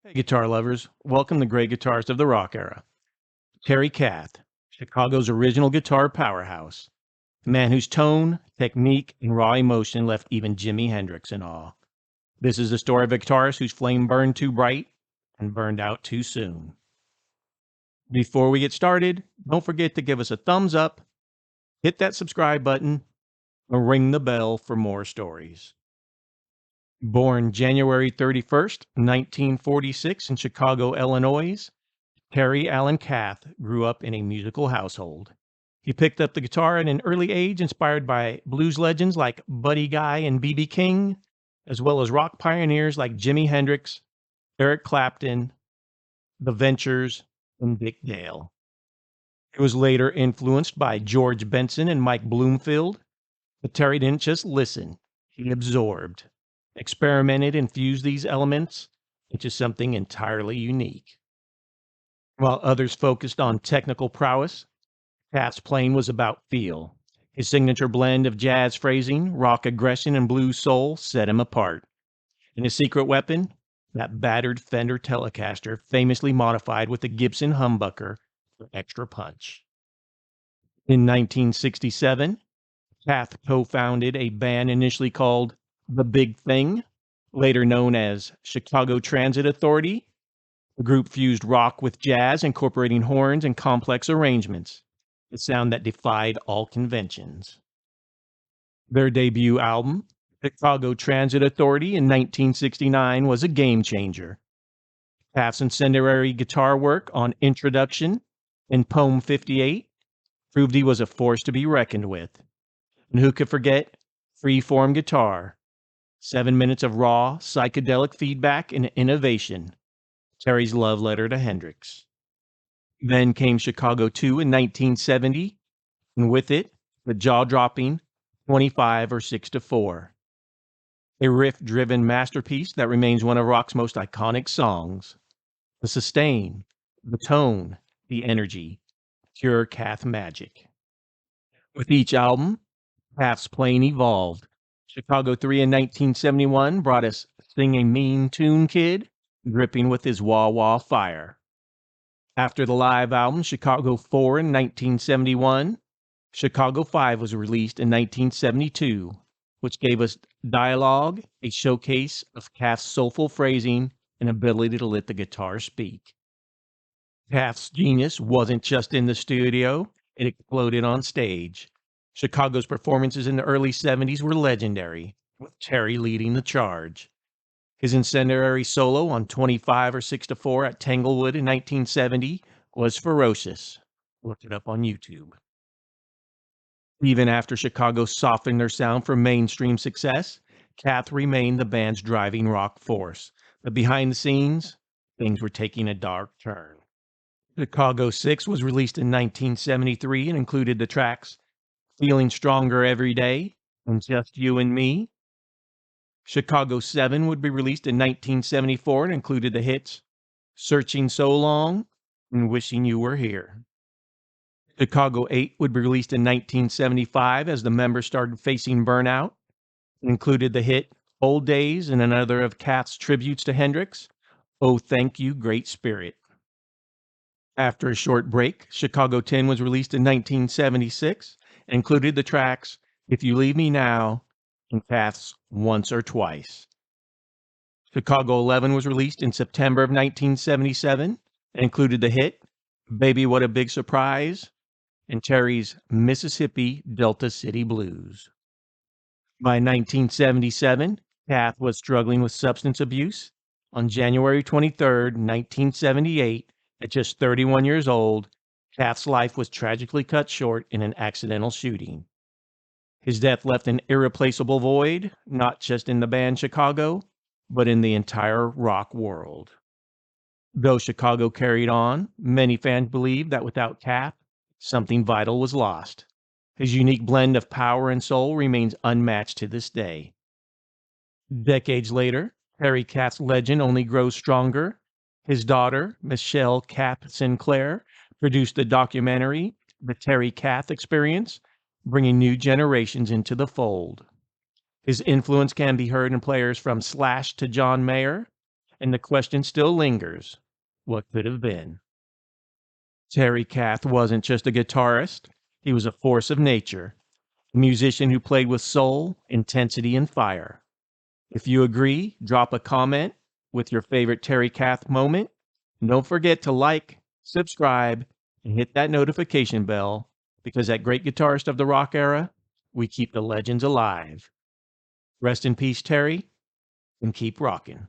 Hey, guitar lovers. Welcome to Great Guitarist of the Rock Era. Kath, Chicago's original guitar powerhouse. A man whose tone, technique, and raw emotion left even Jimi Hendrix in awe. This is the story of a guitarist whose flame burned too bright and burned out too soon. Before we get started, don't forget to give us a thumbs up, hit that subscribe button, and ring the bell for more stories. Born January 31st, 1946 in Chicago, Illinois, Terry Allen Kath grew up in a musical household. He picked up the guitar at an early age, inspired by blues legends like Buddy Guy and B.B. King, as well as rock pioneers like Jimi Hendrix, Eric Clapton, The Ventures, and Dick Dale. He was later influenced by George Benson and Mike Bloomfield, but Terry didn't just listen, he absorbed, experimented, and fused these elements into something entirely unique. While others focused on technical prowess, Kath's playing was about feel. His signature blend of jazz phrasing, rock aggression, and blues soul set him apart. And his secret weapon? That battered Fender Telecaster, famously modified with a Gibson humbucker for extra punch. In 1967, Kath co-founded a band initially called The Big Thing, later known as Chicago Transit Authority. The group fused rock with jazz, incorporating horns and complex arrangements, a sound that defied all conventions. Their debut album, Chicago Transit Authority, in 1969, was a game changer. Kath's incendiary guitar work on Introduction and Poem 58 proved he was a force to be reckoned with. And who could forget Freeform Guitar? 7 minutes of raw, psychedelic feedback and innovation. Terry's love letter to Hendrix. Then came Chicago 2 in 1970, and with it, the jaw-dropping 25 or 6-4. A riff-driven masterpiece that remains one of rock's most iconic songs. The sustain, the tone, the energy, pure Kath magic. With each album, Kath's playing evolved. Chicago 3 in 1971 brought us Sing a Mean Tune Kid, dripping with his wah-wah fire. After the live album Chicago 4 in 1971, Chicago 5 was released in 1972, which gave us Dialogue, a showcase of Kath's soulful phrasing and ability to let the guitar speak. Kath's genius wasn't just in the studio, it exploded on stage. Chicago's performances in the early 70s were legendary, with Terry leading the charge. His incendiary solo on 25 or 6-4 at Tanglewood in 1970 was ferocious. Look it up on YouTube. Even after Chicago softened their sound for mainstream success, Kath remained the band's driving rock force. But behind the scenes, things were taking a dark turn. Chicago 6 was released in 1973 and included the tracks Feeling Stronger Every Day and Just You and Me. Chicago 7 would be released in 1974 and included the hits Searching So Long and Wishing You Were Here. Chicago 8 would be released in 1975 as the members started facing burnout. It included the hit Old Days and another of Kath's tributes to Hendrix, Oh Thank You, Great Spirit. After a short break, Chicago 10 was released in 1976 and included the tracks If You Leave Me Now and Kath's Once or Twice. Chicago 11 was released in September of 1977 and included the hit Baby What a Big Surprise and Terry's Mississippi Delta City Blues. By 1977, Kath was struggling with substance abuse. On January 23, 1978, at just 31 years old, Kath's life was tragically cut short in an accidental shooting. His death left an irreplaceable void, not just in the band Chicago, but in the entire rock world. Though Chicago carried on, many fans believe that without Kath, something vital was lost. His unique blend of power and soul remains unmatched to this day. Decades later, Terry Kath's legend only grows stronger. His daughter, Michelle Kath Sinclair, produced the documentary, The Terry Kath Experience, bringing new generations into the fold. His influence can be heard in players from Slash to John Mayer, And the question still lingers, what could have been? Terry Kath wasn't just a guitarist, he was a force of nature, a musician who played with soul, intensity, and fire. If you agree, drop a comment with your favorite Terry Kath moment. And don't forget to like, subscribe, and hit that notification bell because at Great Guitarist of the Rock Era, we keep the legends alive. Rest in peace, Terry, and keep rocking.